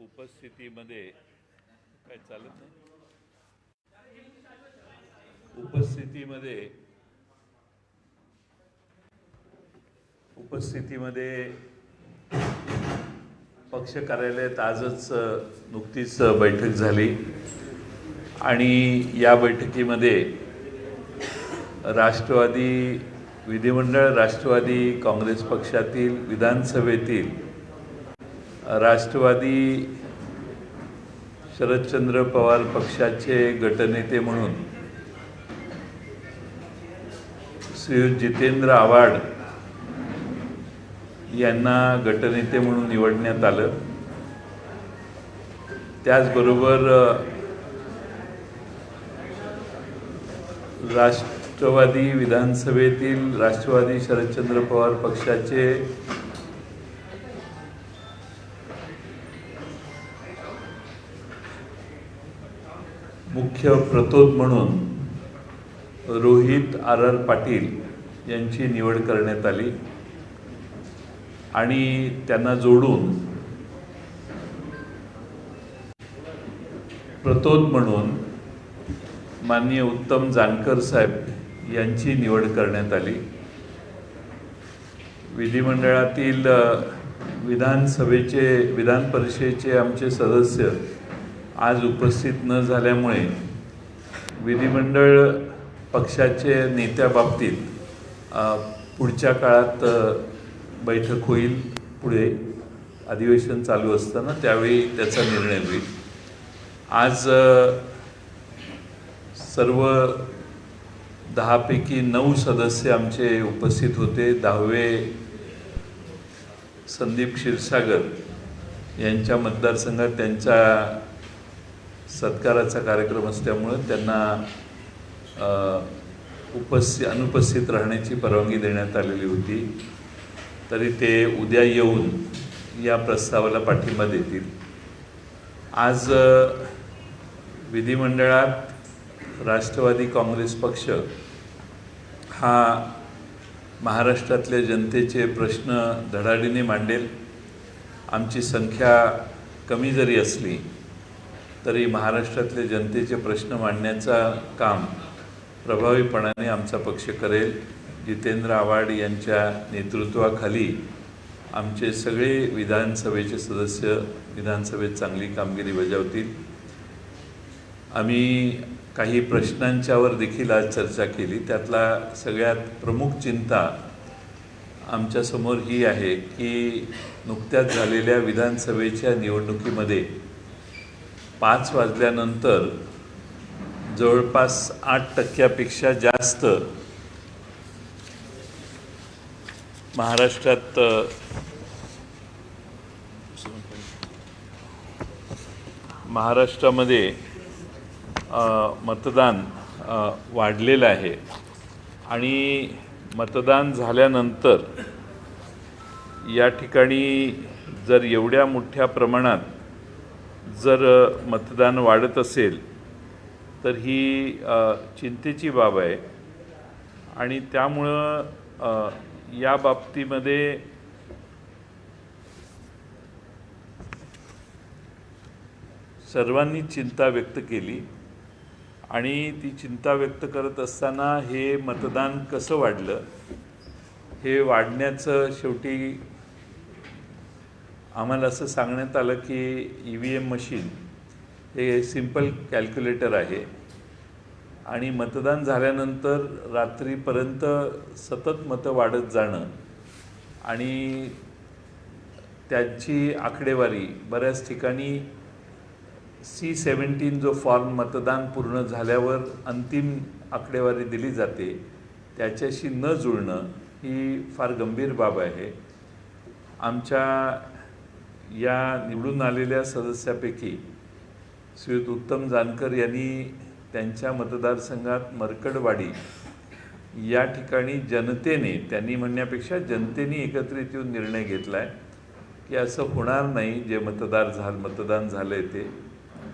उपस्थितीमध्ये काय चालत नाही. उपस्थितीमध्ये पक्ष कार्यालयात आजच नुकतीच बैठक झाली आणि या बैठकीमध्ये विधिमंडळ राष्ट्रवादी काँग्रेस पक्षातील विधानसभेतील राष्ट्रवादी शरदचंद्र पवार पक्षाचे गटनेते म्हणून श्री जितेंद्र आव्हाड यांना गटनेते म्हणून निवडण्यात आलं। त्याचबरोबर राष्ट्रवादी विधानसभेतील राष्ट्रवादी शरदचंद्र पवार पक्षाचे मुख्य प्रतोद म्हणून रोहित आर पाटील यांची निवड करण्यात आली आणि त्यांना जोडून प्रतोद म्हणून माननीय उत्तम जानकर साहेब यांची निवड करण्यात आली। विधिमंडळातील विधान परिषदेचे आमचे सदस्य आज उपस्थित न झाल्यामुळे विधिमंडळ पक्षाचे नेत्याबाबतीत पुढच्या काळात बैठक होईल। पुढे अधिवेशन चालू असताना त्यावेळी त्याचा निर्णय होईल। आज सर्व 10 पैकी 9 सदस्य आमचे उपस्थित होते। 10वे संदीप क्षीरसागर यांच्या मतदारसंघात त्यांचा सत्काराचा कार्यक्रम असल्यामुळे त्यांना अनुपस्थित राहण्याची परवानगी देण्यात आलेली होती, तरी ते उद्या येऊन या प्रस्तावाला पाठिंबा देतील। आज विधिमंडळात राष्ट्रवादी काँग्रेस पक्ष हा महाराष्ट्रातल्या जनतेचे प्रश्न धडाडीने मांडेल। आमची संख्या कमी जरी असली तरी महाराष्ट्रातल्या जनतेचे प्रश्न मांडण्याचा काम प्रभावीपणाने आमचा पक्ष करेल। जितेंद्र आव्हाड यांच्या नेतृत्वाखाली आमचे सगळे विधानसभेचे सदस्य विधानसभेत चांगली कामगिरी बजावतील। आम्ही काही प्रश्नांच्यावर देखील आज चर्चा केली। त्यातला सगळ्यात प्रमुख चिंता आमच्यासमोर ही आहे की नुकत्याच झालेल्या विधानसभेच्या निवडणुकीमध्ये 5 वाजल्यानंतर जवळपास 8% जास्त महाराष्ट्रामध्ये मतदान वाढलेलं आहे आणि मतदान झाल्यानंतर या ठिकाणी जर एवढ्या मोठ्या प्रमाणात जर मतदान वाढत असेल तर ही चिंतेची बाब आहे आणि त्यामुळं या बाबतीमध्ये सर्वांनी चिंता व्यक्त केली आणि ती चिंता व्यक्त करत असताना हे मतदान कसं वाढलं, हे वाढण्याचं शेवटी आम्हाला असं सांगण्यात आलं की EVM मशीन हे सिंपल कॅल्क्युलेटर आहे आणि मतदान झाल्यानंतर रात्रीपर्यंत सतत मतं वाढत जाणं आणि त्यांची आकडेवारी बऱ्याच ठिकाणी C17 जो फॉर्म मतदान पूर्ण झाल्यावर अंतिम आकडेवारी दिली जाते त्याच्याशी न जुळणं ही फार गंभीर बाब आहे। आमच्या या निवडून आलेल्या सदस्यापैकी श्री उत्तम जानकर यांनी त्यांच्या मतदारसंघात मरकडवाडी या ठिकाणी जनतेने, त्यांनी म्हणण्यापेक्षा जनतेने एकत्रित येऊन निर्णय घेतला आहे की असं होणार नाही जे मतदान झालं आहे ते।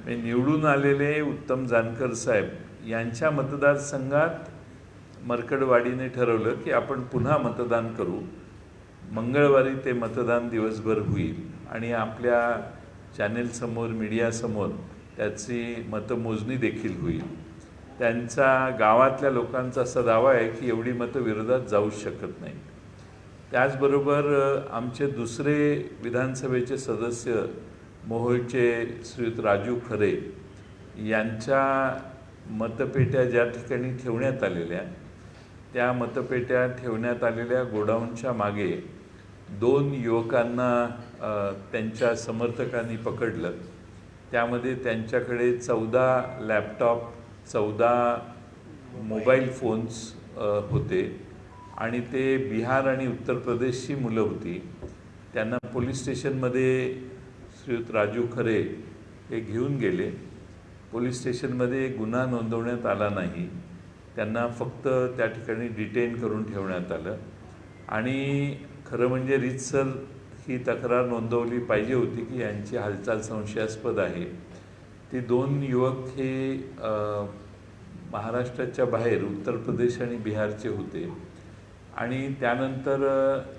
निवडून आलेले उत्तम जानकर साहेब यांच्या मतदारसंघात मरकडवाडीने ठरवलं की आपण पुन्हा मतदान करू। मंगळवारी ते मतदान दिवसभर होईल आणि आपल्या चॅनेलसमोर मीडियासमोर त्याची मतमोजणी देखील होईल. त्यांचा गावातल्या लोकांचा असा दावा आहे की एवढी मतं विरोधात जाऊच शकत नाही. त्याचबरोबर आमचे दुसरे विधानसभेचे सदस्य मोहोळचे श्रीयुत राजू खरे यांच्या मतपेट्या ज्या ठिकाणी ठेवण्यात आलेल्या, त्या मतपेट्या ठेवण्यात आलेल्या गोडाऊनच्या मागे 2 युवकांना त्यांच्या समर्थकांनी पकडलं. त्यामध्ये त्यांच्याकडे 14 लॅपटॉप, 14 मोबाईल फोन्स होते आणि ते बिहार आणि उत्तर प्रदेशची मुलं होती. त्यांना पोलीस स्टेशनमध्ये श्रीयुत राजू खरे हे घेऊन गेले. पोलीस स्टेशनमध्ये गुन्हा नोंदवण्यात आला नाही. त्यांना फक्त त्या ठिकाणी डिटेन करून ठेवण्यात आलं आणि खरं म्हणजे रीतसर ही तक्रार नोंदवली पाहिजे होती की यांची हालचाल संशयास्पद आहे. ते 2 युवक हे महाराष्ट्राच्या बाहेर उत्तर प्रदेश आणि बिहारचे होते आणि त्यानंतर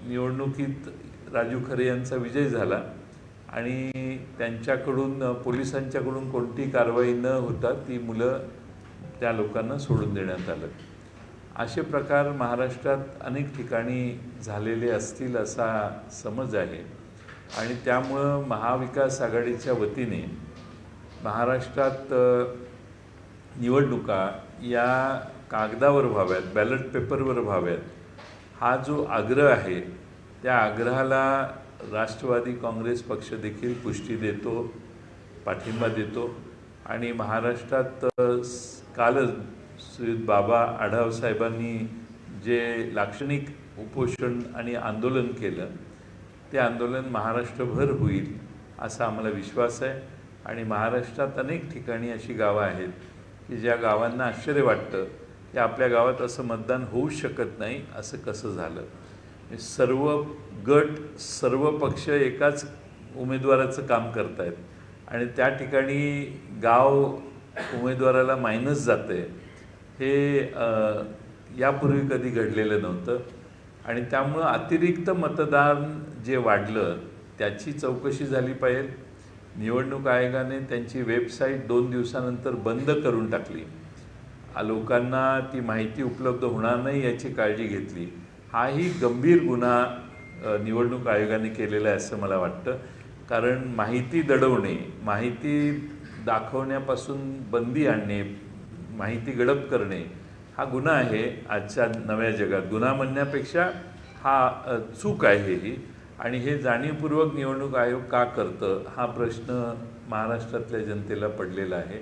निवडणुकीत राजू खरे यांचा विजय झाला आणि त्यांच्याकडून पोलिसांच्याकडून कोणती कारवाई न होता ती मुलं त्या लोकांना सोडून देण्यात आलं. असे प्रकार महाराष्ट्रात अनेक ठिकाणी झालेले असतील असा समज आहे आणि त्यामुळं महाविकास आघाडीच्या वतीने महाराष्ट्रात निवडणुका या कागदावर व्हाव्यात, बॅलट पेपरवर व्हाव्यात, हा जो आग्रह आहे त्या आग्रहाला राष्ट्रवादी काँग्रेस पक्ष देखील पुष्टी देतो, पाठिंबा देतो आणि महाराष्ट्रात कालच श्रीयुत बाबा आढाव साहेबांनी जे लाक्षणिक उपोषण आणि आंदोलन केलं ते आंदोलन महाराष्ट्रभर होईल असा आम्हाला विश्वास आहे. आणि महाराष्ट्रात अनेक ठिकाणी अशी गावं आहेत की ज्या गावांना आश्चर्य वाटतं की आपल्या गावात असं मतदान होऊ शकत नाही, असं कसं झालं. सर्व गट, सर्व पक्ष एकाच उमेदवाराचं काम करत आहेत आणि त्या ठिकाणी गाव उमेदवाराला मायनस जातं आहे, हे यापूर्वी कधी घडलेलं नव्हतं. आणि त्यामुळं अतिरिक्त मतदान जे वाढलं त्याची चौकशी झाली पाहिजे. निवडणूक आयोगाने त्यांची वेबसाईट 2 दिवसानंतर बंद करून टाकली. लोकांना ती माहिती उपलब्ध होणार नाही याची काळजी घेतली. हाही गंभीर गुन्हा निवडणूक आयोगाने केलेला आहे असं मला वाटतं. कारण माहिती दडवणे, माहिती दाखवण्यापासून बंदी आणणे, माहिती गडप करणे हा गुन्हा आहे आजच्या नव्या जगात. गुन्हा म्हणण्यापेक्षा हा चूक आहे ही. आणि हे जाणीवपूर्वक निवडणूक आयोग का करतं हा प्रश्न महाराष्ट्रातल्या जनतेला पडलेला आहे.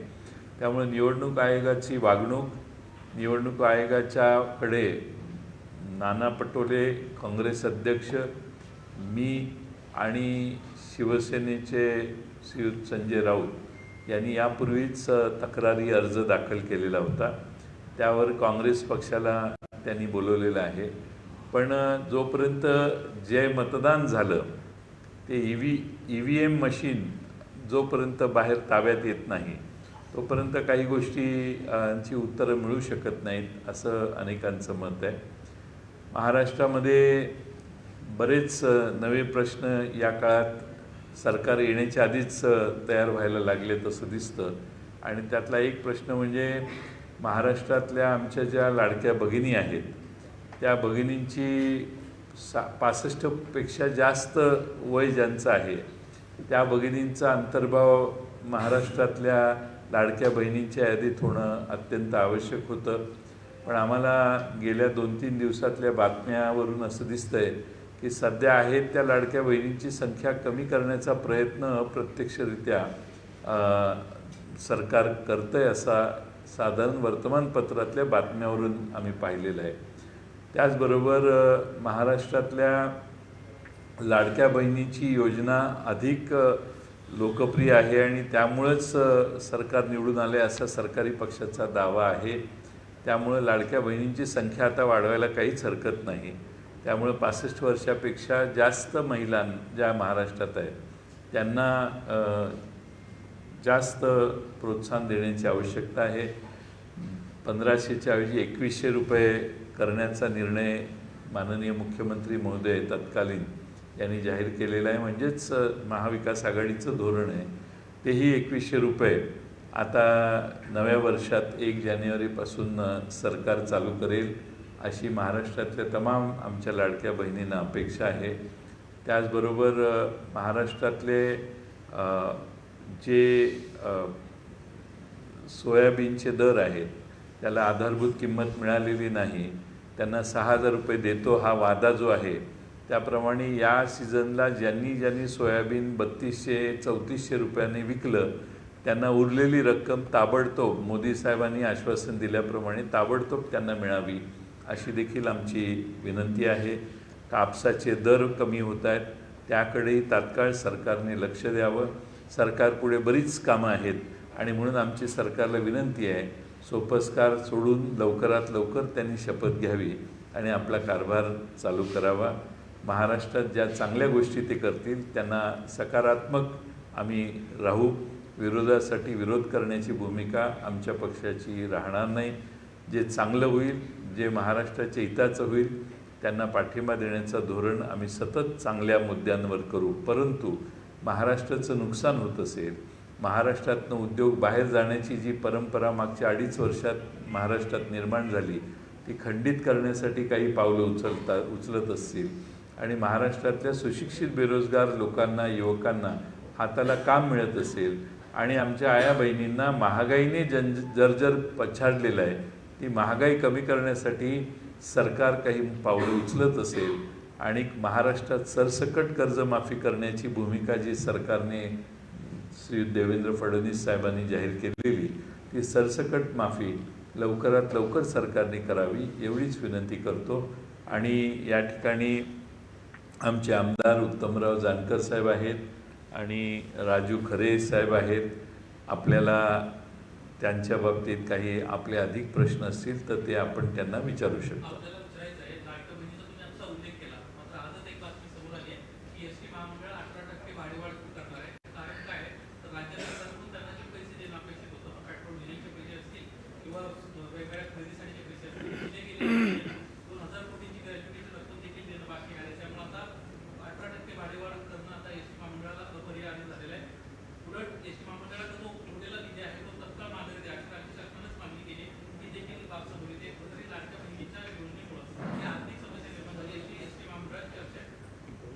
त्यामुळे निवडणूक आयोगाची वागणूक, निवडणूक आयोगाच्याकडे नाना पटोले, काँग्रेस अध्यक्ष, मी आणि शिवसेनेचे श्रीयुत संजय राऊत यांनी यापूर्वीच तक्रारी अर्ज दाखल केलेला होता. त्यावर काँग्रेस पक्षाला त्यांनी बोलवलेलं आहे. पण जोपर्यंत जे मतदान झालं ते EVM मशीन जोपर्यंत बाहेर ताब्यात येत नाही तोपर्यंत काही गोष्टींची उत्तरं मिळू शकत नाहीत असं अनेकांचं मत आहे. महाराष्ट्रामध्ये बरेच नवे प्रश्न या काळात सरकार येण्याच्या आधीच तयार व्हायला लागले तसं दिसतं. आणि त्यातला एक प्रश्न म्हणजे महाराष्ट्रातल्या आमच्या ज्या लाडक्या भगिनी आहेत त्या भगिनींची 65पेक्षा जास्त वय ज्यांचं आहे त्या भगिनींचा अंतर्भाव महाराष्ट्रातल्या लाडक्या बहिणींच्या यादीत होणं अत्यंत आवश्यक होतं. पण आम्हाला गेल्या 2-3 दिवसातल्या बातम्यावरून असं दिसतंय की सध्या आहेत त्या लाडक्या बहिणींची संख्या कमी करण्याचा प्रयत्न अप्रत्यक्षरित्या सरकार करतंय असा साधारण वर्तमानपत्रातल्या बातम्यावरून आम्ही पाहिलेलं आहे. त्याचबरोबर महाराष्ट्रातल्या लाडक्या बहिणीची योजना अधिक लोकप्रिय आहे आणि त्यामुळंच सरकार निवडून आले असा सरकारी पक्षाचा दावा आहे. त्यामुळं लाडक्या बहिणींची संख्या आता वाढवायला काहीच हरकत नाही. त्यामुळं 65 वर्षापेक्षा जास्त महिला ज्या महाराष्ट्रात आहेत त्यांना जास्त प्रोत्साहन देण्याची आवश्यकता आहे. 1500च्या ऐवजी 2100 रुपये करण्याचा निर्णय माननीय मुख्यमंत्री महोदय तत्कालीन यांनी जाहीर केलेलं आहे, म्हणजेच महाविकास आघाडीचं धोरण आहे. तेही 2100 रुपये आता नव्या वर्षात 1 जानेवारीपासून सरकार चालू करेल अशी महाराष्ट्रातल्या तमाम आमच्या लाडक्या बहिणींना अपेक्षा आहे. त्याचबरोबर महाराष्ट्रातले जे सोयाबीनचे दर आहेत त्याला आधारभूत किंमत मिळालेली नाही, त्यांना 6000 रुपये देतो हा वादा जो आहे, त्याप्रमाणे या सीझनला ज्यांनी सोयाबीन 3200-3400 रुपयांनी विकलं त्यांना उरलेली रक्कम ताबडतोब मोदी साहेबांनी आश्वासन दिल्याप्रमाणे ताबडतोब त्यांना मिळावी अशी देखील आमची विनंती आहे. कापसाचे दर कमी होत आहेत, त्याकडेही तात्काळ सरकारने लक्ष द्यावं. सरकारपुढे बरीच कामं आहेत आणि म्हणून आमची सरकारला विनंती आहे, सोपस्कार सोडून लवकरात लवकर त्यांनी शपथ घ्यावी आणि आपला कारभार चालू करावा. महाराष्ट्रात ज्या चांगल्या गोष्टी ते करतील त्यांना सकारात्मक आम्ही राहू. विरोधासाठी विरोध करण्याची भूमिका आमच्या पक्षाची राहणार नाही. जे चांगलं होईल, जे महाराष्ट्राच्या हिताचं होईल त्यांना पाठिंबा देण्याचं धोरण आम्ही सतत चांगल्या मुद्द्यांवर करू. परंतु महाराष्ट्राचं नुकसान होत असेल, महाराष्ट्रातनं उद्योग बाहेर जाण्याची जी परंपरा मागच्या 2.5 वर्षात महाराष्ट्रात निर्माण झाली ती खंडित करण्यासाठी काही पावलं उचलत असतील आणि महाराष्ट्रातल्या सुशिक्षित बेरोजगार लोकांना, युवकांना हाताला काम मिळत असेल आणि आमच्या आया बहिणींना महागाईने जर्जर पछाडलेलं आहे, ती महागाई कमी करण्यासाठी सरकार काही पावलं उचलत असेल आणि महाराष्ट्रात सरसकट कर्जमाफी करण्याची भूमिका जी सरकारने श्री देवेंद्र फडणवीस साहेबांनी जाहीर केलेली ती सरसकट माफी लवकरात लवकर सरकारने करावी एवढीच विनंती करतो. आणि या ठिकाणी आमचे आमदार उत्तमराव जानकर साहेब आहेत आणि राजू खरे साहेब आहेत. आपल्याला त्यांच्या बाबतीत काही आपले अधिक प्रश्न असतील तर ते आपण त्यांना विचारू शकतो.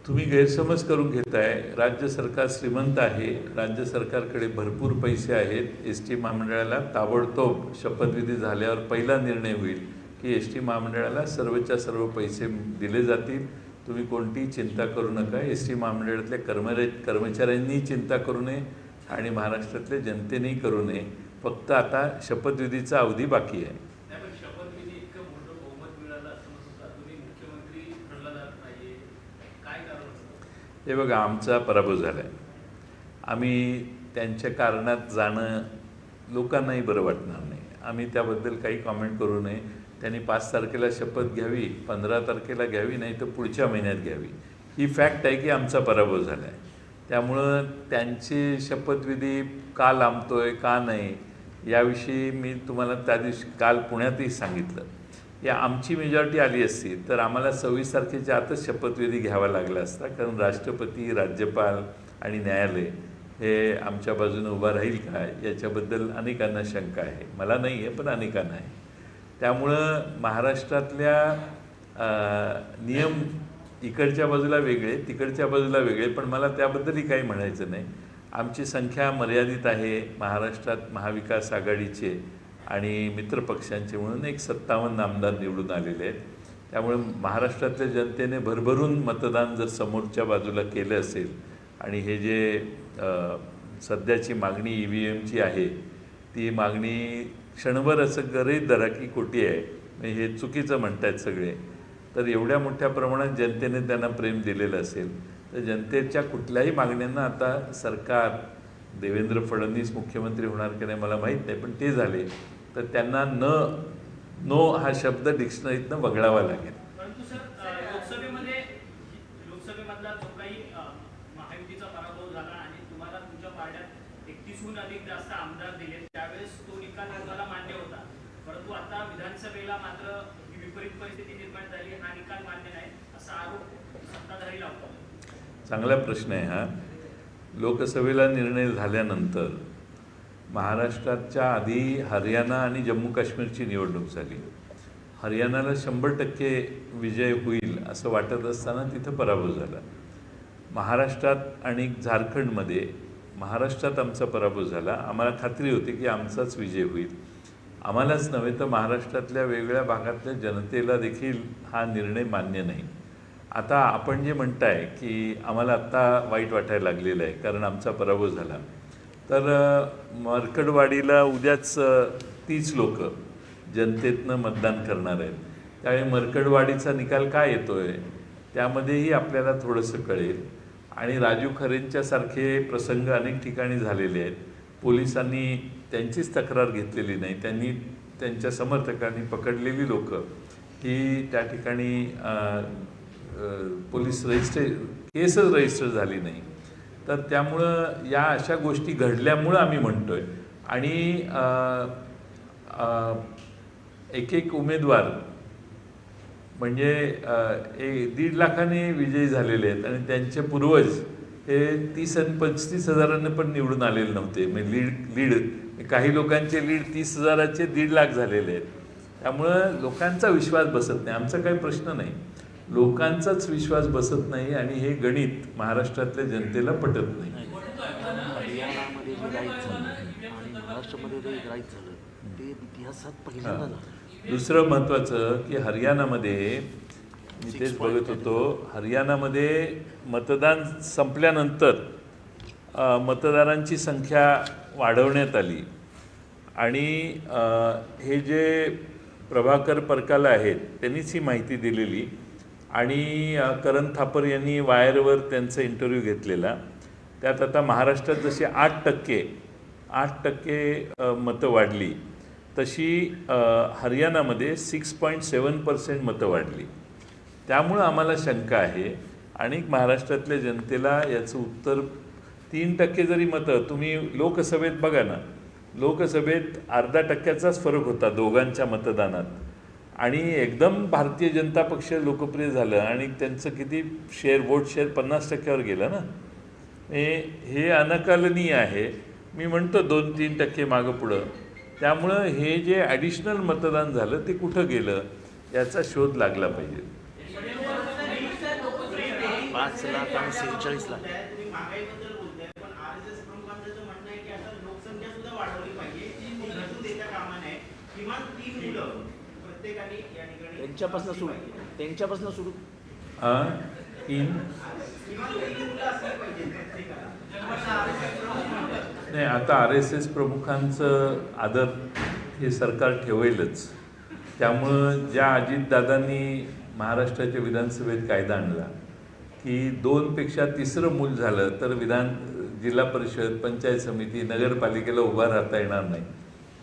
तुम्ही गैरसमज करून घेताय. राज्य सरकार श्रीमंत आहे, राज्य सरकारकडे भरपूर पैसे आहेत. एस टी महामंडळाला ताबडतोब शपथविधी झाल्यावर पहिला निर्णय होईल की एस टी महामंडळाला सर्वच्या सर्व पैसे दिले जातील. तुम्ही कोणतीही चिंता करू नका. एस टी महामंडळातल्या कर्मचाऱ्यांनी चिंता करू नये आणि महाराष्ट्रातल्या जनतेनेही करू नये. फक्त आता शपथविधीचा अवधी बाकी आहे. हे बघा, आमचा पराभव झाला आहे. आम्ही त्यांच्या कारणात जाणं लोकांनाही बरं वाटणार नाही. आम्ही त्याबद्दल काही कॉमेंट करू नये. त्यांनी 5 तारखेला शपथ घ्यावी, 15 तारखेला घ्यावी, नाही तर पुढच्या महिन्यात घ्यावी. ही फॅक्ट आहे की आमचा पराभव झाला आहे. त्यामुळं त्यांची शपथविधी का लांबतोय का नाही याविषयी मी तुम्हाला त्या दिवशी काल पुण्यातही सांगितलं. या आमची मेजॉरिटी आली असती तर आम्हाला 26 तारखेच्या आतच शपथविधी घ्यावा लागला असता, कारण राष्ट्रपती, राज्यपाल आणि न्यायालय हे आमच्या बाजूने उभा राहील का याच्याबद्दल अनेकांना शंका आहे. मला नाही आहे पण अनेकांना आहे. त्यामुळं महाराष्ट्रातल्या नियम इकडच्या बाजूला वेगळे, तिकडच्या बाजूला वेगळे, पण मला त्याबद्दलही काही म्हणायचं नाही. आमची संख्या मर्यादित आहे. महाराष्ट्रात महाविकास आघाडीचे आणि मित्रपक्षांचे म्हणून 57 आमदार निवडून आलेले आहेत. त्यामुळे महाराष्ट्रातल्या जनतेने भरभरून मतदान जर समोरच्या बाजूला केलं असेल आणि हे जे सध्याची मागणी EVMची आहे ती मागणी क्षणभर असं गरीब दराकी कोटी आहे, म्हणजे हे चुकीचं म्हणतायत सगळे. तर एवढ्या मोठ्या प्रमाणात जनतेने त्यांना प्रेम दिलेलं असेल तर जनतेच्या कुठल्याही मागण्यांना आता सरकार, देवेंद्र फडणवीस मुख्यमंत्री होणार की नाही मला माहीत नाही, पण ते झाले तर त्यांना नो हा शब्द डिक्शनरीतनं वगळावा लागेल. परंतु सर, लोकसभेमधला जो काही महायुतीचा पराभव झाला आणि तुम्हाला तुमच्या पार्ट्यात 31हून अधिक जास्त आमदार दिले, त्यावेळेस तो निकाल तुम्हाला मान्य होता. परंतु आता विधानसभेला मात्र ही विपरीत परिस्थिती निर्माण झाली, हा निकाल मान्य नाही असा आरोप सत्ताधारी लावतो. चांगला प्रश्न आहे हा. लोकसभेला निर्णय झाल्यानंतर महाराष्ट्राच्या आधी हरियाणा आणि जम्मू काश्मीरची निवडणूक झाली. हरियाणाला 100% विजय होईल असं वाटत असताना तिथं पराभव झाला. महाराष्ट्रात आणि झारखंडमध्ये महाराष्ट्रात आमचा पराभव झाला. आम्हाला खात्री होती की आमचाच विजय होईल. आम्हालाच नव्हे तर महाराष्ट्रातल्या वेगवेगळ्या भागातल्या जनतेला देखील हा निर्णय मान्य नाही. आता आपण जे म्हणताय की आम्हाला आत्ता वाईट वाटायला लागलेलं आहे कारण आमचा पराभव झाला, तर मरकडवाडीला उद्याच 30 लोक जनतेतनं मतदान करणार आहेत. त्यावेळी मरकडवाडीचा निकाल काय येतो आहे त्यामध्येही आपल्याला थोडंसं कळेल. आणि राजू खरेंच्यासारखे प्रसंग अनेक ठिकाणी झालेले आहेत. पोलिसांनी त्यांचीच तक्रार घेतलेली नाही, त्यांनी त्यांच्या समर्थकांनी पकडलेली लोक ही त्या ठिकाणी पोलीस केसच रजिस्टर झाली नाही. तर त्यामुळं या अशा गोष्टी घडल्यामुळं आम्ही म्हणतो आहे. आणि एक उमेदवार म्हणजे 1.5 लाखाने विजयी झालेले आहेत आणि त्यांचे पूर्वज हे 30 आणि 35 हजारांना पण निवडून आलेले नव्हते. म्हणजे लीड काही लोकांचे लीड 30 हजाराचे 1.5 लाख झालेले आहेत. त्यामुळं लोकांचा विश्वास बसत नाही. आमचा काही प्रश्न नाही, लोकांचाच विश्वास बसत नाही आणि हे गणित महाराष्ट्रातल्या जनतेला पटत नाही. हरियाणामध्ये जे राईट झालं आणि महाराष्ट्रामध्ये जे राईट झालं ते इतिहासात पहिल्यांदा झालं. दुसरं महत्त्वाचं की हरियाणामध्ये मी तेच बघत होतो, हरियाणामध्ये मतदान संपल्यानंतर मतदारांची संख्या वाढवण्यात आली आणि हे जे प्रभाकर परकाला आहेत त्यांनीच ही माहिती दिलेली. आणि करण थापर यांनी वायरवर त्यांचा इंटरव्ह्यू घेतलेला. त्यात आता महाराष्ट्रात जशी 8% मतं वाढली तशी हरियाणामध्ये 6.7% मतं वाढली. त्यामुळं आम्हाला शंका आहे. आणि महाराष्ट्रातल्या जनतेला याचं उत्तर 3% जरी मतं तुम्ही लोकसभेत बघा ना, लोकसभेत 0.5%च फरक होता दोघांच्या मतदानात आणि एकदम भारतीय जनता पक्ष लोकप्रिय झालं आणि त्यांचं किती वोट शेअर 50%वर गेलं ना. हे अनाकलनीय आहे. मी म्हणतो 2-3% मागं पुढं. त्यामुळं हे जे ॲडिशनल मतदान झालं ते कुठं गेलं याचा शोध लागला पाहिजे. 5 लाख आणि 46 लाख. त्यांच्यापासून सुरू नाही, आता RSS प्रमुखांचं आदर हे सरकार ठेवेलच. त्यामुळं ज्या अजितदादांनी महाराष्ट्राच्या विधानसभेत कायदा आणला की 2पेक्षा 3रं मूल झालं तर जिल्हा परिषद, पंचायत समिती, नगरपालिकेला उभा राहता येणार नाही.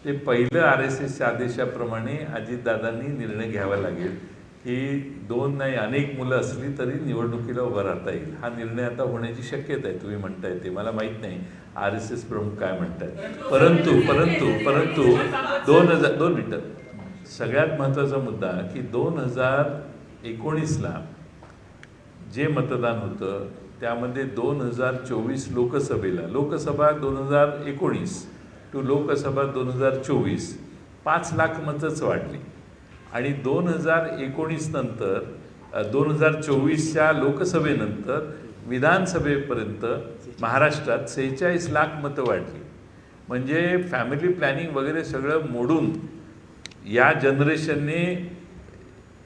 ते पहिलं RSSच्या आदेशाप्रमाणे अजितदादांनी निर्णय घ्यावा लागेल की 2 नाही अनेक मुलं असली तरी निवडणुकीला उभं राहता येईल. हा निर्णय आता होण्याची शक्यता आहे. तुम्ही म्हणताय ते मला माहीत नाही RSS प्रमुख काय म्हणतात. परंतु 2 मिनिटं सगळ्यात महत्त्वाचा मुद्दा की 2019ला जे मतदान होतं त्यामध्ये 2024 लोकसभा 2019 टू लोकसभा 2024 5 लाख मतंच वाढली. आणि 2019 नंतर 2024च्या लोकसभेनंतर विधानसभेपर्यंत महाराष्ट्रात 46 लाख मतं वाढली. म्हणजे फॅमिली प्लॅनिंग वगैरे सगळं मोडून या जनरेशनने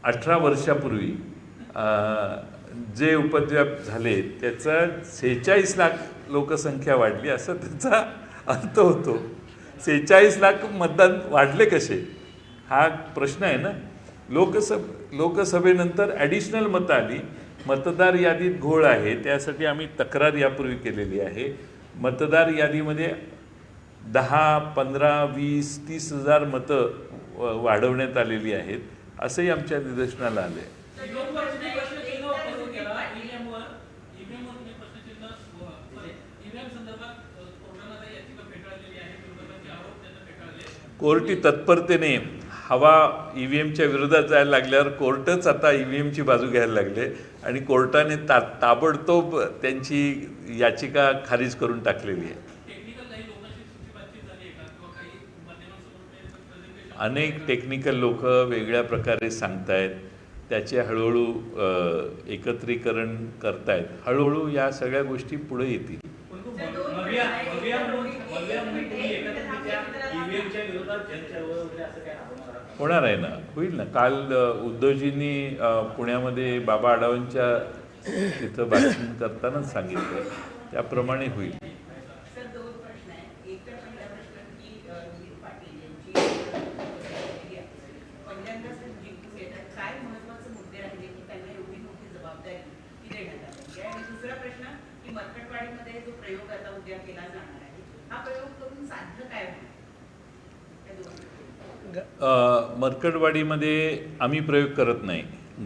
18 वर्षापूर्वी जे उपद्व्याप झाले त्याचा 46 लाख लोकसंख्या वाढली असं त्याचा अर्थ होतो. 46 लाख मतदान वाढले कसे हा प्रश्न आहे ना. लोकसभेनंतर ॲडिशनल मतं आली. मतदार यादीत घोळ आहे त्यासाठी आम्ही तक्रार यापूर्वी केलेली आहे. मतदार यादीमध्ये 10, 15, 20, 30 हजार मतं वाढवण्यात आलेली आहेत असंही आमच्या निदर्शनाला आले. कोर्टी तत्परतेने हवा EVMच्या विरोधात जायला लागल्यावर कोर्टच आता EVMची बाजू घ्यायला लागले. आणि कोर्टाने ताबडतोब त्यांची याचिका खारिज करून टाकलेली आहे. अनेक टेक्निकल लोक वेगळ्या प्रकारे सांगतायत, त्याचे हळूहळू एकत्रीकरण करतायत. हळूहळू या सगळ्या गोष्टी पुढे येतील. होणार आहे ना, होईल ना. काल उद्धवजींनी पुण्यामध्ये बाबा आढावांच्या तिथं भाषण करतानाच सांगितलं, त्याप्रमाणे होईल. मरकटवाडीमध्ये आम्ही प्रयोग करत नाही,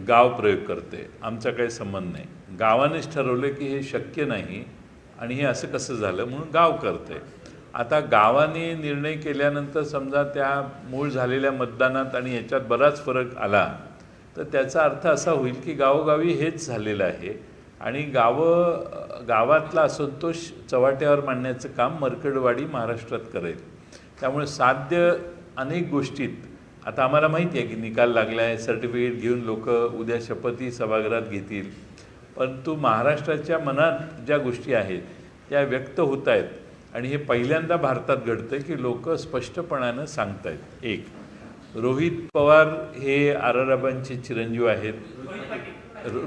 गाव प्रयोग करते. आमचा काही संबंध नाही. गावानेच ठरवलं की हे शक्य नाही आणि हे असं कसं झालं म्हणून गाव करते. आता गावाने निर्णय केल्यानंतर समजा त्या मूळ झालेल्या मतदानात आणि याच्यात बराच फरक आला तर त्याचा अर्थ असा होईल की गावोगावी हेच झालेलं आहे आणि गावातला असंतोष चव्हाट्यावर मांडण्याचं काम मरकटवाडी महाराष्ट्रात करेल. त्यामुळे साध्य अनेक गोष्टीत आता आम्हाला माहिती आहे की निकाल लागला आहे, सर्टिफिकेट घेऊन लोक उद्या शपथी सभागृहात घेतील, परंतु महाराष्ट्राच्या मनात ज्या गोष्टी आहेत त्या व्यक्त होत आहेत आणि हे पहिल्यांदा भारतात घडतं की लोक स्पष्टपणानं सांगत आहेत. एक, रोहित पवार हे आराराबांचे चिरंजीव आहेत,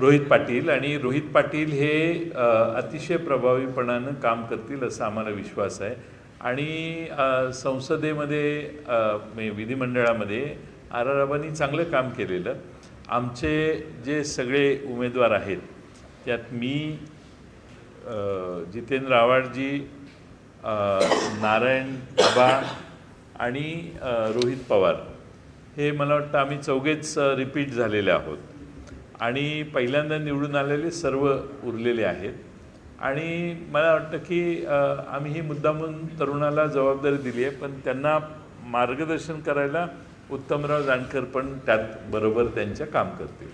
रोहित पाटील, आणि रोहित पाटील हे अतिशय प्रभावीपणानं काम करतील असा आम्हाला विश्वास आहे. आणि संसदेमध्ये विधिमंडळामध्ये आराराबांनी चांगलं काम केलेलं. आमचे जे सगळे उमेदवार आहेत त्यात मी, जितेंद्र आव्हाडजी, नारायण बाबा आणि रोहित पवार हे मला वाटतं आम्ही चौघेच रिपीट झालेले आहोत आणि पहिल्यांदा निवडून आलेले सर्व उरलेले आहेत. आणि मला वाटतं की आम्ही ही मुद्दामून तरुणाला जबाबदारी दिली आहे, पण त्यांना मार्गदर्शन करायला उत्तमराव जानकर पण त्यात बरोबर त्यांच्या काम करतील.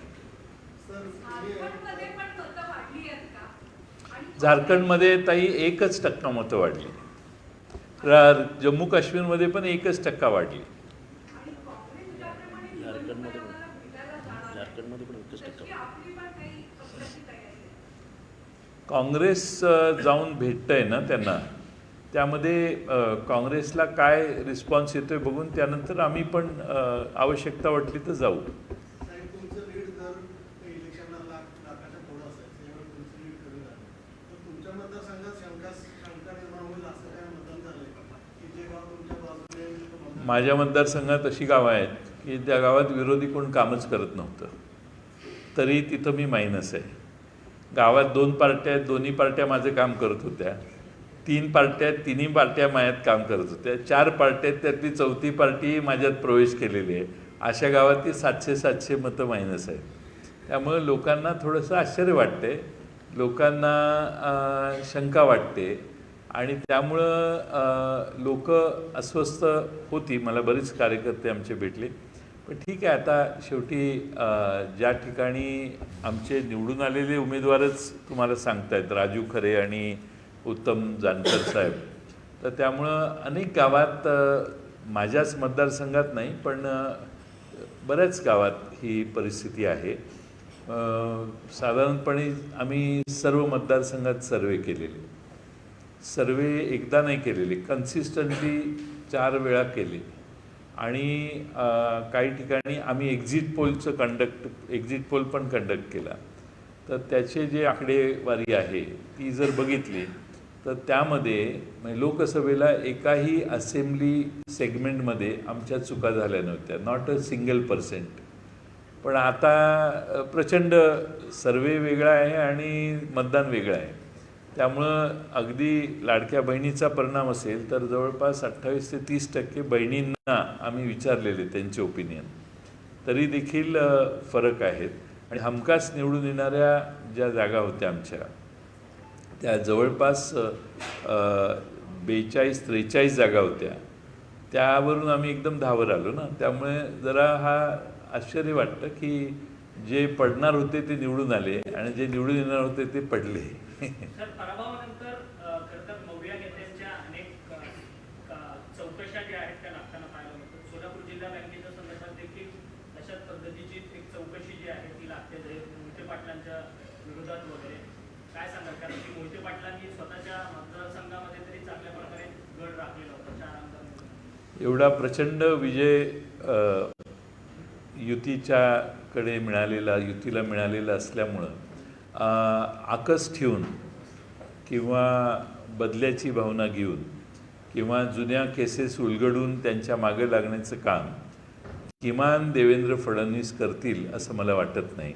झारखंडमध्ये ताई 1% मतं वाढली. जम्मू काश्मीरमध्ये पण 1% वाढली. काँग्रेस जाऊन भेटतंय ना त्यांना, त्यामध्ये काँग्रेसला काय रिस्पॉन्स येतोय बघून त्यानंतर आम्ही पण आवश्यकता वाटली तर जाऊ. माझ्या मतदारसंघात अशी गावं आहेत की त्या गावात विरोधी कोण कामच करत नव्हतं, तरी तिथं मी मायनस आहे. गावात 2 पार्ट्या आहेत, दोन्ही पार्ट्या माझं काम करत होत्या. 3 पार्ट्या आहेत, तिन्ही पार्ट्या माझ्यात काम करत होत्या. 4 पार्ट्या आहेत, त्यातली 4थी पार्टी माझ्यात प्रवेश केलेली आहे. अशा गावात ती 700 मतं मायनस आहेत. त्यामुळे लोकांना थोडंसं आश्चर्य वाटते, लोकांना शंका वाटते आणि त्यामुळं लोक अस्वस्थ होती. मला बरेच कार्यकर्ते आमचे भेटले. पण ठीक आहे, आता शेवटी ज्या ठिकाणी आमचे निवडून आलेले उमेदवारच तुम्हाला सांगतायत, राजू खरे आणि उत्तम जानकर साहेब, तर त्यामुळं अनेक गावात, माझ्याच मतदारसंघात नाही पण बऱ्याच गावात ही परिस्थिती आहे. साधारणपणे आम्ही सर्व मतदारसंघात सर्वे केलेले, सर्वे एकदा नाही केलेले, कन्सिस्टंटली 4 वेळा केले. आणि काही ठिकाणी आम्ही एक्झिट पोल पण कंडक्ट केला. तर त्याचे जे आकडेवारी आहे ती जर बघितली तर त्यामध्ये लोकसभेला एकाही असेंब्ली सेगमेंटमध्ये आमच्या चुका झाल्या नव्हत्या, नॉट अ सिंगल%. पण आता प्रचंड सर्वे वेगळा आहे आणि मतदान वेगळं आहे. त्यामुळं अगदी लाडक्या बहिणीचा परिणाम असेल तर जवळपास 28 ते 30% बहिणींना आम्ही विचारलेले त्यांचे ओपिनियन, तरी देखील फरक आहेत. आणि हमखास निवडून येणाऱ्या ज्या जागा होत्या आमच्या, त्या जवळपास 42-43 जागा होत्या. त्यावरून आम्ही एकदम 10वर आलो ना. त्यामुळे जरा हा आश्चर्य वाटतं की जे पडणार होते ते निवडून आले आणि जे निवडून येणार होते ते पडले. सर, पराभवानंतर खरं तर मौर्या नेत्यांच्या अनेक चौकशा ज्या आहेत त्या लागताना पाहायला मिळतात. सोलापूर जिल्हा बँकेच्या संदर्भात देखील अशाच पद्धतीची एक चौकशी जी आहे ती लागते मोहिते पाटलांच्या विरोधात वगैरे. काय सांगाल? कारण की मोहिते पाटलांनी स्वतःच्या मतदारसंघामध्ये तरी चांगल्या प्रकारे गड राखलेला होता 4 आमदार. एवढा प्रचंड विजय युतीला मिळालेला असल्यामुळं आकस ठेवून किंवा बदल्याची भावना घेऊन किंवा जुन्या केसेस उलगडून त्यांच्या मागे लागण्याचं काम किमान देवेंद्र फडणवीस करतील असं मला वाटत नाही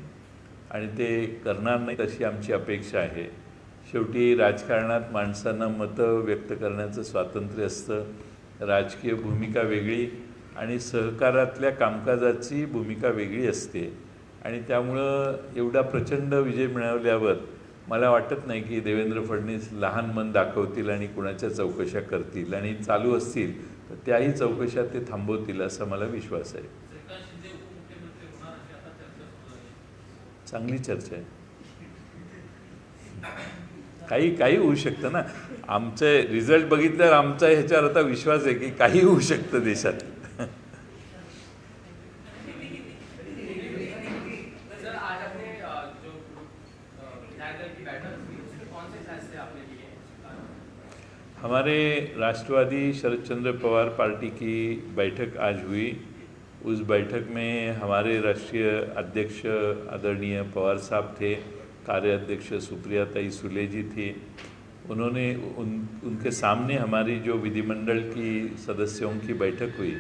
आणि ते करणार नाहीत अशी आमची अपेक्षा आहे. शेवटी राजकारणात माणसांना मतं व्यक्त करण्याचं स्वातंत्र्य असतं. राजकीय भूमिका वेगळी आणि सहकारातल्या कामकाजाची भूमिका वेगळी असते आणि त्यामुळं एवढा प्रचंड विजय मिळवल्यावर मला वाटत नाही की देवेंद्र फडणवीस लहान मन दाखवतील आणि कुणाच्या चौकशा करतील आणि चालू असतील तर त्याही चौकशा ते थांबवतील असा मला विश्वास आहे. चांगली चर्चा आहे. काही होऊ शकतं ना. आमचे रिझल्ट बघितल्यावर आमचा ह्याच्यावर आता विश्वास आहे की काही होऊ शकतं देशात. हमारे राष्ट्रवादी शरद चंद्र पवार पार्टी की बैठक आज हुई. उस बैठक में हमारे राष्ट्रीय अध्यक्ष आदरणीय पवार साहब थे, कार्याध्यक्ष सुप्रियाताई सुले जी थी. उन्होंने उनके सामने हमारी जो विधिमंडल की सदस्यों की बैठक हुई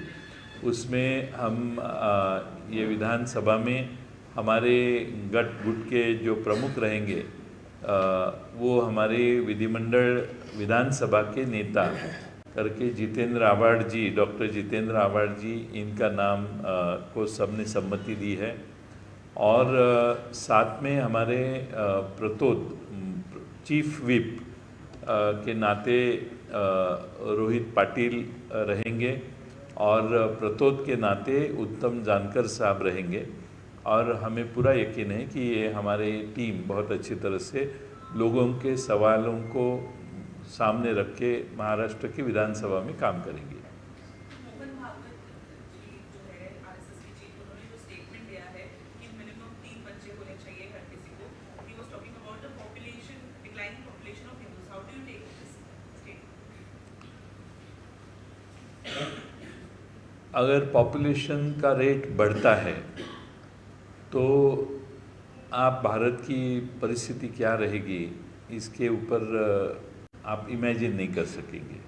उसमें हम ये विधानसभा में हमारे गुट के जो प्रमुख रहेंगे वो हमारे विधानसभा के नेता करके जितेंद्र आव्हाड जी, डॉक्टर जितेंद्र आव्हाड जी, इनका नाम को सबने सम्मति दी है. और साथ में हमारे प्रतोद चीफ विप के नाते रोहित पाटिल रहेंगे और प्रतोद के नाते उत्तम जानकर साहब रहेंगे. और हमें पूरा यकीन है कि ये हमारी टीम बहुत अच्छी तरह से लोगों के सवालों को सामने रख के महाराष्ट्र की विधानसभा में काम करेंगे. अगर पॉपुलेशन का रेट बढ़ता है तो आप भारत की परिस्थिति क्या रहेगी इसके ऊपर आप इमेजिन नहीं कर सकेंगे.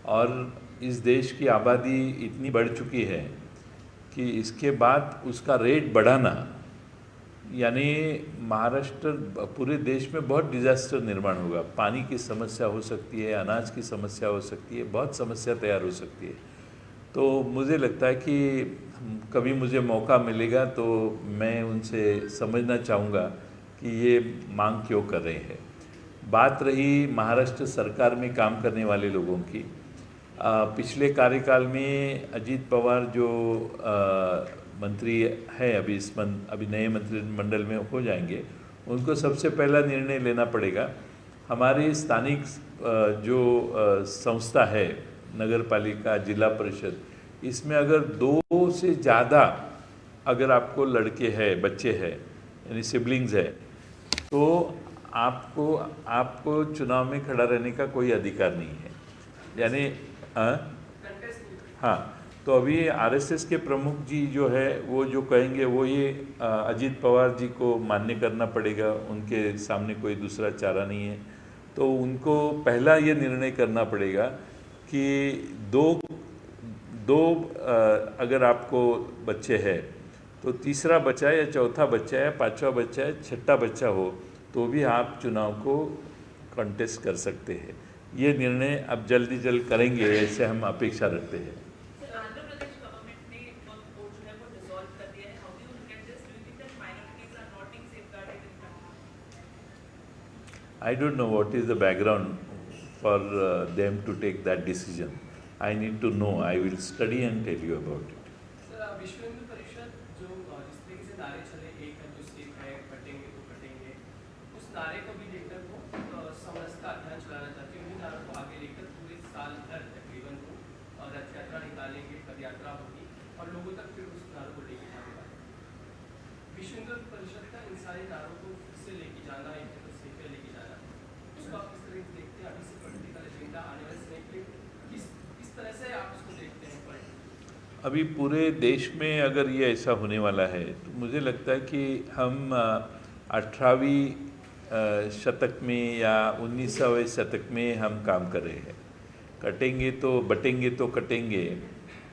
और इस देश की आबादी इतनी बढ़ चुकी है कि इसके बाद उसका रेट बढ़ाना यानी महाराष्ट्र पूरे देश में बहुत डिज़ास्टर निर्माण होगा. पानी की समस्या हो सकती है, अनाज की समस्या हो सकती है, बहुत समस्या तैयार हो सकती है. तो मुझे लगता है कि कभी मुझे मौका मिलेगा तो मैं उनसे समझना चाहूँगा कि ये मांग क्यों कर रहे हैं. बात रही महाराष्ट्र सरकार में काम करने वाले लोगों की. पिछले कार्यकाल में अजीत पवार जो मंत्री है अभी नए मंत्रिमंडल में हो जाएंगे, उनको सबसे पहला निर्णय लेना पड़ेगा. हमारी स्थानिक जो संस्था है नगर पालिका, जिला परिषद, इसमें अगर 2 से ज़्यादा अगर आपको लड़के हैं, बच्चे हैं, यानी सिबलिंग्स है, तो आपको चुनाव में खड़ा रहने का कोई अधिकार नहीं है. यानी हाँ, तो अभी आरएसएस के प्रमुख जी जो है वो जो कहेंगे वो ये अजीत पवार जी को मान्य करना पड़ेगा. उनके सामने कोई दूसरा चारा नहीं है. तो उनको पहला ये निर्णय करना पड़ेगा कि दो अगर आपको बच्चे हैं तो तीसरा बच्चा या चौथा बच्चा या पांचवा बच्चा या छठा बच्चा हो तो भी आप चुनाव को कंटेस्ट कर सकते हैं. ये निर्णय अब जल्दी करेंगे ऐसे हम अपेक्षा रखते हैं. I don't know what is the background for them to take that decision. I need to know. I will study and tell you about it. Sir, विश्व हिंदू परिषद जो जिस तरीके से नारे चले नारे को भी लेकर वो समरस का अभियान चलाना चाहती है। उन्हीं नारों को आगे लेकर पूरे साल भर तकरीबन वो रथ यात्रा निकालेंगे, पद यात्रा होगी और लोगों तक फिर उस नारों को लेके जाने वाले। विश्व हिंदू परिषद का इन सारे नारों को फिर से लेके जाना, एक सेफे लेके जाना, उसको आप किस तरह से देखते हैं? अभी से पॉलिटिकल एजेंडा आने वाले समय के लिए किस तरह से आप उसको देखते हैं? अभी पूरे देश में अगर ये ऐसा होने वाला है तो मुझे लगता है कि हम 18वीं शतक में या 19वें शतक में हम काम कर रहे हैं। कटेंगे तो बटेंगे तो कटेंगे,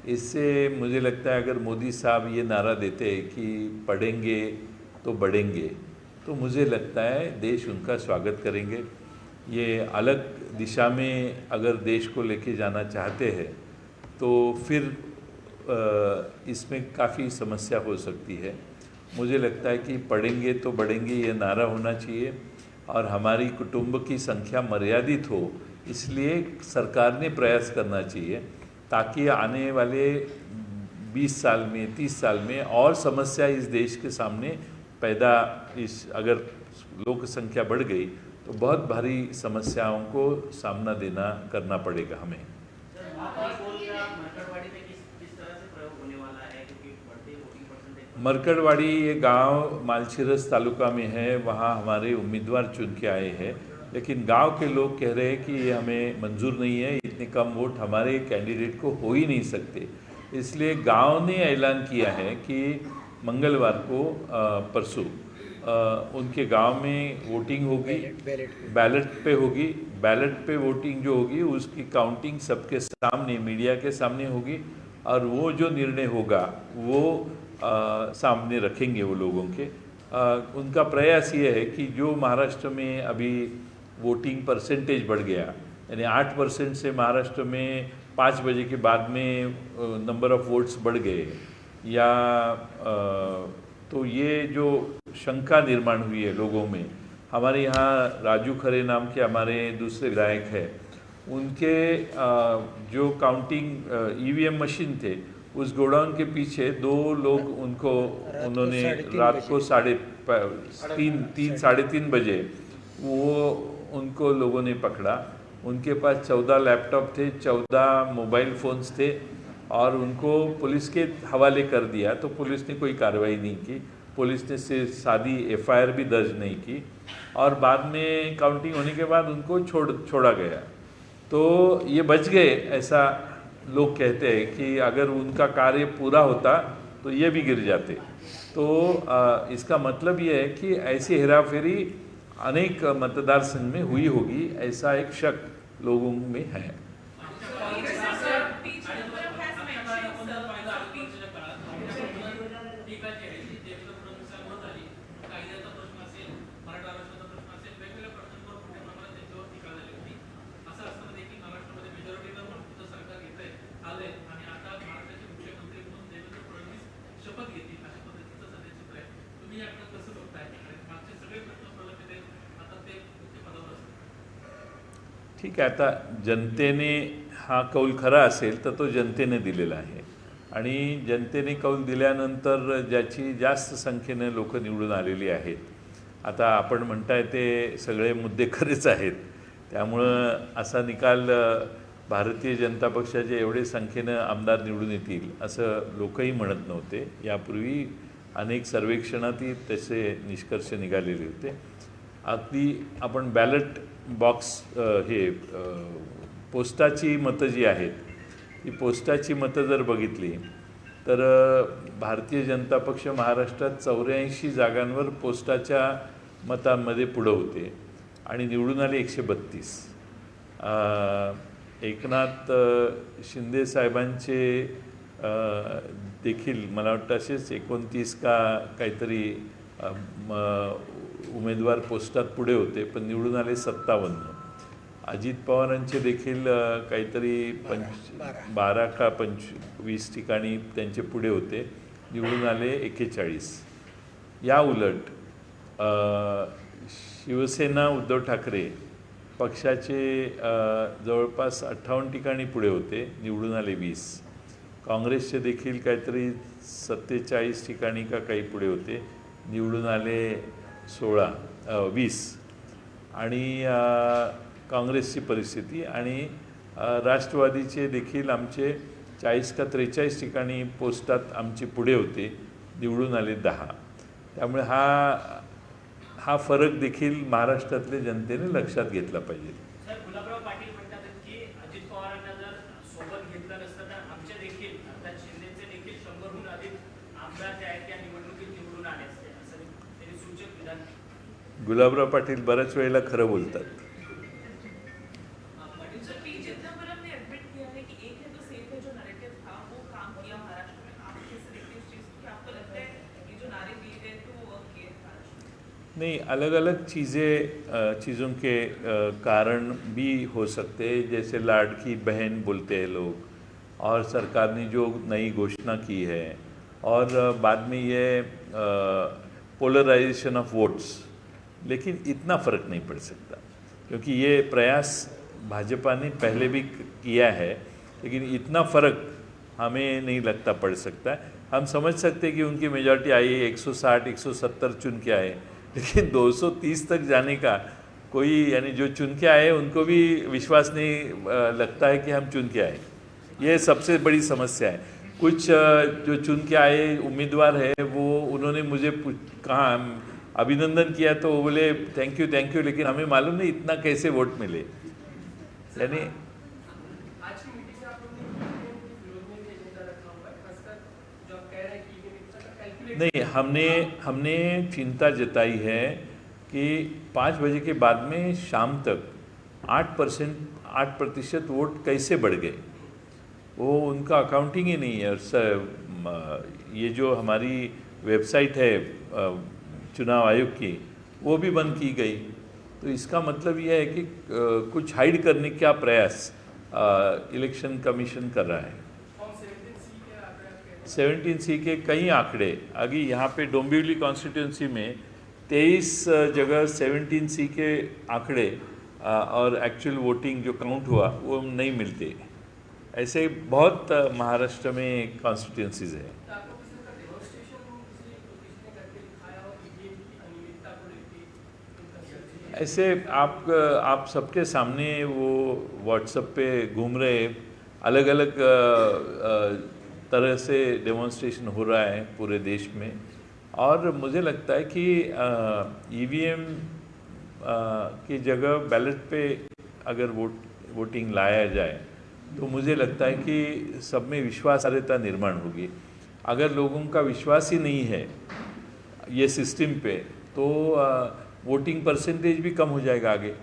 इससे मुझे लगता है अगर मोदी साहब ये नारा देते हैं कि पढ़ेंगे तो बढ़ेंगे, तो मुझे लगता है देश उनका स्वागत करेंगे। ये अलग दिशा में अगर देश को लेके जाना चाहते हैं तो फिर इसमें काफ़ी समस्या हो सकती है। मुझे लगता है कि पढ़ेंगे तो बढ़ेंगे ये नारा होना चाहिए और हमारी कुटुंब की संख्या मर्यादित हो, इसलिए सरकार ने प्रयास करना चाहिए ताकि आने वाले 20 साल में 30 साल में और समस्या इस देश के सामने पैदा अगर लोक संख्या बढ़ गई तो बहुत भारी समस्याओं को सामना करना पड़ेगा हमें। मरकड़वाड़ी ये गांव मालछिरस तालुका में है, वहाँ हमारे उम्मीदवार चुन के आए हैं, लेकिन गांव के लोग कह रहे हैं कि ये हमें मंजूर नहीं है, इतने कम वोट हमारे कैंडिडेट को हो ही नहीं सकते। इसलिए गांव ने ऐलान किया है कि मंगलवार को परसों उनके गांव में वोटिंग होगी, बैलेट पे होगी। बैलेट पे वोटिंग जो होगी उसकी काउंटिंग सबके सामने, मीडिया के सामने होगी और वो जो निर्णय होगा वो सामने रखेंगे वो लोगों के। उनका प्रयास ये है कि जो महाराष्ट्र में अभी वोटिंग परसेंटेज बढ़ गया, यानी 8% से महाराष्ट्र में 5 बजे के बाद में नंबर ऑफ़ वोट्स बढ़ गए, या तो ये जो शंका निर्माण हुई है लोगों में, हमारे यहाँ राजू खरे नाम के हमारे दूसरे विधायक हैं, उनके जो काउंटिंग ईवीएम मशीन थे उस गोडाउन के पीछे 2 लोग उन्होंने रात को 3:30 बजे उनको लोगों ने पकड़ा। उनके पास 14 लैपटॉप थे, 14 मोबाइल फ़ोन्स थे और उनको पुलिस के हवाले कर दिया। तो पुलिस ने कोई कार्रवाई नहीं की, पुलिस ने सिर्फ सादी एफआईआर भी दर्ज नहीं की और बाद में काउंटिंग होने के बाद उनको छोड़ा गया। तो ये बच गए, ऐसा लोग कहते हैं कि अगर उनका कार्य पूरा होता तो ये भी गिर जाते। तो इसका मतलब ये है कि ऐसी हेराफेरी अनेक मतदार संघ में हुई होगी, ऐसा एक शक लोगों में है। ठीक आहे, आता जनतेने हा कौल खरा असेल तर तो जनतेने दिलेला आहे आणि जनतेने कौल दिल्यानंतर ज्याची जास्त संख्येने लोक निवडून आलेली आहेत, आता आपण म्हणताय ते सगळे मुद्दे खरेच आहेत, त्यामुळं असा निकाल भारतीय जनता पक्षाचे एवढे संख्येनं आमदार निवडून येतील असं लोकही म्हणत नव्हते। यापूर्वी अनेक सर्वेक्षणातही तसे निष्कर्ष निघालेले होते। अगदी आपण बॅलेट बॉक्स पोस्टाची मतं जी आहेत, ती पोस्टाची मतं जर बघितली तर भारतीय जनता पक्ष महाराष्ट्रात 84 जागांवर पोस्टाच्या मतांमध्ये पुढं होते आणि निवडून आले 132। एकनाथ शिंदे साहेबांचे देखील मला वाटतं असेच 29 का काहीतरी उमेदवार पोस्टात पुढे होते, पण निवडून आले 57। अजित पवारांचे देखील काहीतरी 12 का 25 ठिकाणी त्यांचे पुढे होते, निवडून आले 41। या उलट शिवसेना उद्धव ठाकरे पक्षाचे जवळपास 58 ठिकाणी पुढे होते, निवडून आले 20। काँग्रेसचे देखील काहीतरी 47 ठिकाणी का काही पुढे होते, निवडून आले 20। आणि काँग्रेसची परिस्थिती आणि राष्ट्रवादीचे देखील आमचे 40 का 43 ठिकाणी पोस्टात आमची पुढे होते, निवडून आले 10. त्यामुळे हा फरक देखील महाराष्ट्रातल्या जनतेने लक्षात घेतला पाहिजे. सर, गुलाबराव पाटील म्हणतात की अजित पवारांना जर सोबत घेतलं नसतं तर आमचे देखील अर्थात शिंदेचे देखील 100हून अधिक आमदार जे आहेत त्या निवडणुकीत निवडून आले असते, असं त्यांनी सूचक विधान. गुलाबराव पाटील बऱ्याच वेळेला खरं बोलतात. सर, पी चिदम्बरम ने एडमिट किया है कि एक है तो सेफ है जो नैरेटिव था वो काम किया महाराष्ट्र में. आप कैसे देखते हैं इस चीज़ को कि आपको लगता है ये जो नारे दिए गए तो वो वर्क किए महाराष्ट्र में? नहीं, अलग अलग चीज़ों के कारण भी हो सकते हैं. जैसे लाडकी बहन बोलते हैं लोग और सरकार ने जो नई घोषणा की है और बाद में ये पोलराइजेशन ऑफ वोट्स, लेकिन इतना फ़र्क नहीं पड़ सकता क्योंकि ये प्रयास भाजपा ने पहले भी किया है, लेकिन इतना फ़र्क हमें नहीं लगता पड़ सकता है. हम समझ सकते हैं कि उनकी मेजॉरिटी आई है, 160 170 चुन के आए, लेकिन 230 तक जाने का कोई, यानी जो चुन के आए उनको भी विश्वास नहीं लगता है कि हम चुन के आए. ये सबसे बड़ी समस्या है. कुछ जो चुन के आए उम्मीदवार है वो उन्होंने मुझे कहा, अभिनंदन किया तो वो बोले थैंक यू, लेकिन हमें मालूम नहीं इतना कैसे वोट मिले. यानी आज की मीटिंग में आप लोगों ने विरोध में भी एजेंडा रखा हुआ है, खासकर जो आप कह रहे हैं कि ईवीएम इतना कैलकुलेट नहीं, हमने चिंता जताई है कि 5 बजे के बाद में शाम तक 8% वोट कैसे बढ़ गए, वो उनका अकाउंटिंग ही नहीं है. और ये जो हमारी वेबसाइट है चुनाव आयोग की, वो भी बंद की गई. तो इसका मतलब यह है कि कुछ हाइड करने का प्रयास इलेक्शन कमीशन कर रहा है. फॉर्म 17C के आंकड़े आप कह रहे हैं. 17C के कई आंकड़े, अभी यहाँ पे डोंबिवली कॉन्स्टिट्यूंसी में 23 जगह 17C के आंकड़े और एक्चुअल वोटिंग जो काउंट हुआ वो नहीं मिलते. ऐसे बहुत महाराष्ट्र में कॉन्स्टिट्यूंसीज है. तो आपको किसी का डेमोन्स्ट्रेशन किसी ने करके दिखाया हो ईवीएम की अनियमितता को लेकर? ऐसे आप सबके सामने वो व्हाट्सएप पे घूम रहे अलग अलग तरह से डेमोन्स्ट्रेशन हो रहा है पूरे देश में. और मुझे लगता है कि ईवीएम की जगह बैलेट पे अगर वोटिंग लाया जाए तो मुझे लगता है कि सब में विश्वासार्हता निर्माण होगी. अगर लोगों का विश्वास ही नहीं है ये सिस्टम पे तो वोटिंग परसेंटेज भी कम हो जाएगा. आगे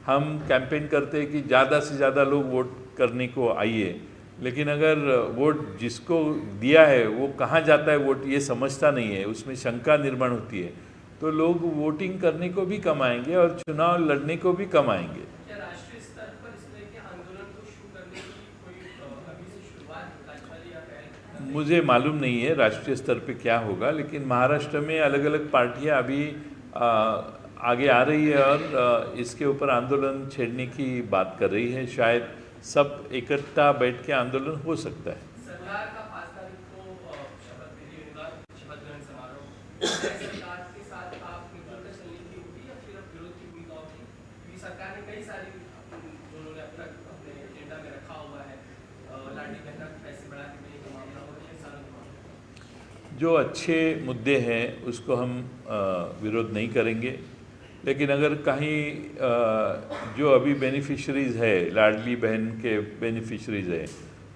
हम कैंपेन करते हैं कि ज़्यादा से ज़्यादा लोग वोट करने को आइए, लेकिन अगर वोट जिसको दिया है वो कहाँ जाता है वोट ये समझता नहीं है, उसमें शंका निर्माण होती है, तो लोग वोटिंग करने को भी कम आएंगे और चुनाव लड़ने को भी कम आएंगे. क्या राष्ट्रीय स्तर पर इस तरह के आंदोलन को शुरू करने की कोई अभी से शुरुआत कार्यवाही या पहल? मुझे मालूम नहीं है राष्ट्रीय स्तर पे क्या होगा, लेकिन महाराष्ट्र में अलग अलग पार्टियां अभी आगे आ रही है और इसके ऊपर आंदोलन छेड़ने की बात कर रही है. शायद सब इकट्ठा बैठ के आंदोलन हो सकता है. सरकार का 5 तारीख को शपथ विधि होगा, शपथ ग्रहण समारोह. सरकार के साथ आप मिलकर चलने की होगी या फिर अब विरोध की भूमिका होगी? क्योंकि सरकार ने कई सारी जो उन्होंने अब तक अपने एजेंडा में रखा हुआ है, लाडली बहना पैसे बढ़ा के देने का मामला हो, ये सारा मामला. जो अच्छे मुद्दे हैं उसको हम विरोध नहीं करेंगे, लेकिन अगर कहीं जो अभी बेनिफिशरीज़ है, लाडली बहन के बेनिफिशरीज़ है,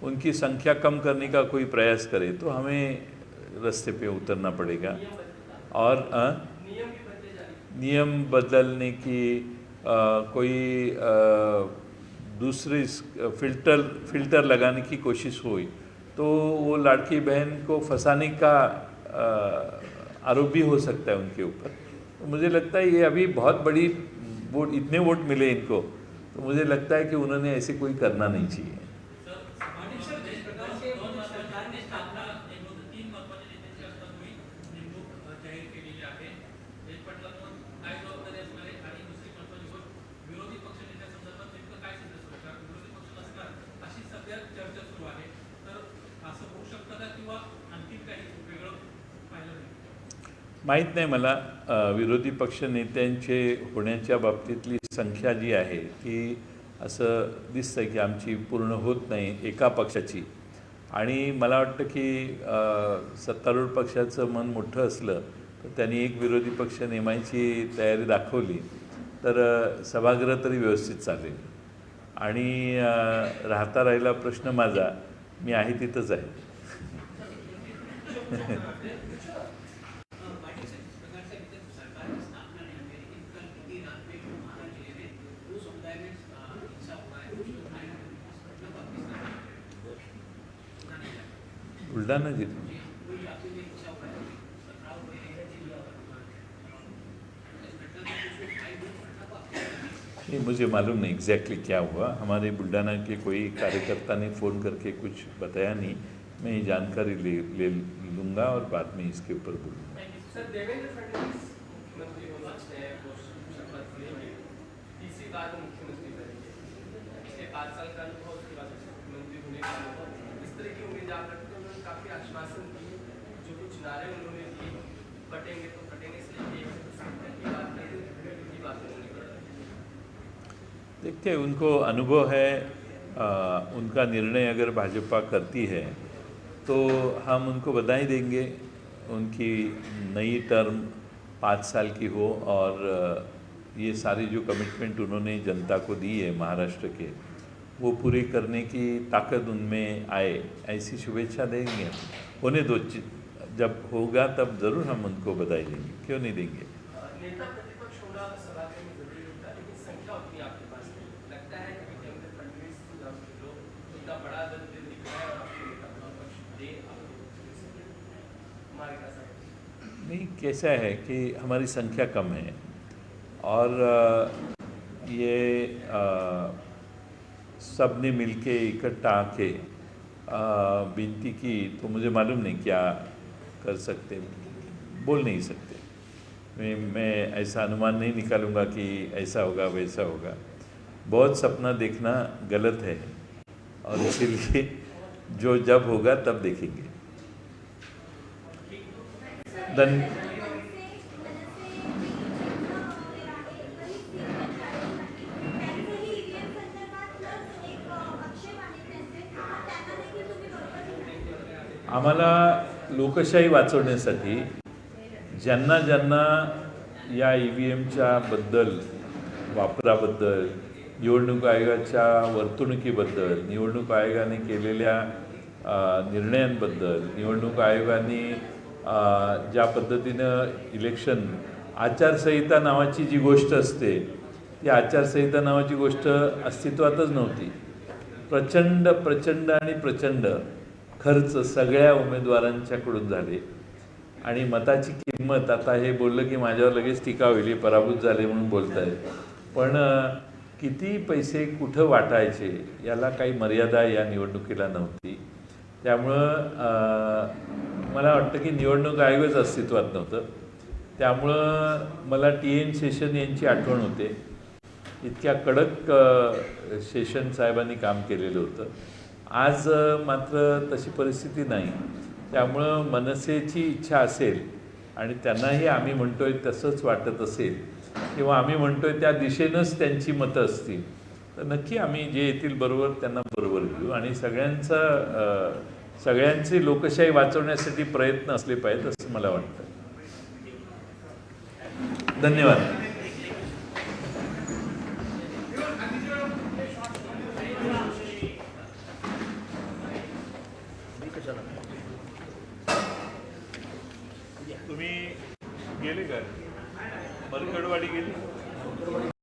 उनकी संख्या कम करने का कोई प्रयास करे तो हमें रास्ते पे उतरना पड़ेगा. और नियम भी बदले जा रहे हैं. नियम बदलने की कोई दूसरी फिल्टर लगाने की कोशिश हुई तो वो लाड़की बहन को फंसाने का आरोप भी हो सकता है उनके ऊपर. तो मुझे लगता है ये अभी बहुत बड़ी वोट, इतने वोट मिले इनको, तो मुझे लगता है कि उन्होंने ऐसे कोई करना नहीं चाहिए. माहीत नाही मला विरोधी पक्ष नेत्यांचे होण्याच्या बाबतीतली संख्या जी आहे ती असं दिसतं की आमची पूर्ण होत नाही एका पक्षाची. आणि मला वाटतं की सत्तारूढ पक्षाचं मन मोठं असलं तर त्यांनी एक विरोधी पक्ष नेमायची तयारी दाखवली तर सभागृह तरी व्यवस्थित चालेल. आणि राहिला प्रश्न माझा, मी आहे तिथंच आहे. बुलढाणा जिल्हा नहीं, मुझे मालूम नहीं एग्जैक्टली क्या हुआ. हमारे बुल्ढाना के कोई कार्यकर्ता ने फ़ोन करके कुछ बताया नहीं. मैं ये जानकारी ले लूँगा और बाद में इसके ऊपर बोलूँगा. सर, देवेंद्र फडणवीस मुख्यमंत्री होना चाहिए, वो शपथ लेंगे, तीसरी बार वो मुख्यमंत्री बनेंगे. पिछले 5 साल का अनुभव, उसके बाद मुख्यमंत्री होने का अनुभव, इस तरह की उम्मीद आप रखते हैं. उन्होंने काफ़ी आश्वासन दिए, जो कुछ नारे उन्होंने दिए, फटेंगे तो फटेंगे, इसलिए की बात नहीं, की बात उन्होंने की. देखते उनको अनुभव है. उनका निर्णय अगर भाजपा करती है तो हम उनको बधाई देंगे. उनकी नई टर्म 5 साल की हो और ये सारी जो कमिटमेंट उन्होंने जनता को दी है महाराष्ट्र के, वो पूरी करने की ताकत उनमें आए, ऐसी शुभेच्छा देंगे. होने दो, जब होगा तब ज़रूर हम उनको बधाई देंगे. क्यों नहीं देंगे. नेता प्रतिपक्ष होना सभागृह में जरूरी होता है, लेकिन संख्या उतनी आपके पास नहीं. लगता है कि देवेंद्र फडणवीस जो इतना बड़ा दल दिख रहा है और आपके नेता प्रतिपक्ष दे हमारे का नहीं, कैसा है कि हमारी संख्या कम है और ये सब ने मिलके इकट्ठा आके विनती की तो मुझे मालूम नहीं क्या कर सकते, बोल नहीं सकते. मैं ऐसा अनुमान नहीं निकालूंगा कि ऐसा होगा वैसा होगा. बहुत सपना देखना गलत है और इसीलिए जो जब होगा तब देखेंगे. आम्हाला लोकशाही वाचवण्यासाठी ज्यांना ज्यांना या EVMच्या बद्दल, वापराबद्दल, निवडणूक आयोगाच्या वर्तणुकीबद्दल, निवडणूक आयोगाने केलेल्या निर्णयांबद्दल, निवडणूक आयोगाने ज्या पद्धतीनं इलेक्शन आचारसंहिता नावाची जी गोष्ट असते, ती आचारसंहिता नावाची गोष्ट अस्तित्वातच नव्हती. प्रचंड खर्च सगळ्या उमेदवारांच्याकडून झाले आणि मताची किंमत, आता हे बोललं की माझ्यावर लगेच टीका होईल, पराभूत झाले म्हणून बोलत आहेत, पण किती पैसे कुठं वाटायचे याला काही मर्यादा या निवडणुकीला नव्हती. त्यामुळं मला वाटतं की निवडणूक आयोगच अस्तित्वात नव्हतं. त्यामुळं मला TN शेषन यांची आठवण होते. इतक्या कडक शेषन साहेबांनी काम केलेलं होतं. आज मात्र तशी परिस्थिती नाही. त्यामुळं मनसेची इच्छा असेल आणि त्यांनाही आम्ही म्हणतोय तसंच वाटत असेल किंवा आम्ही म्हणतोय त्या दिशेनंच त्यांची मतं असतील तर नक्की आम्ही जे येतील बरोबर त्यांना बरोबर घेऊ आणि सगळ्यांचे लोकशाही वाचवण्यासाठी प्रयत्न असले पाहिजेत असं मला वाटतं. धन्यवाद. तुम्ही गेले का? मरकडवाडी गेली?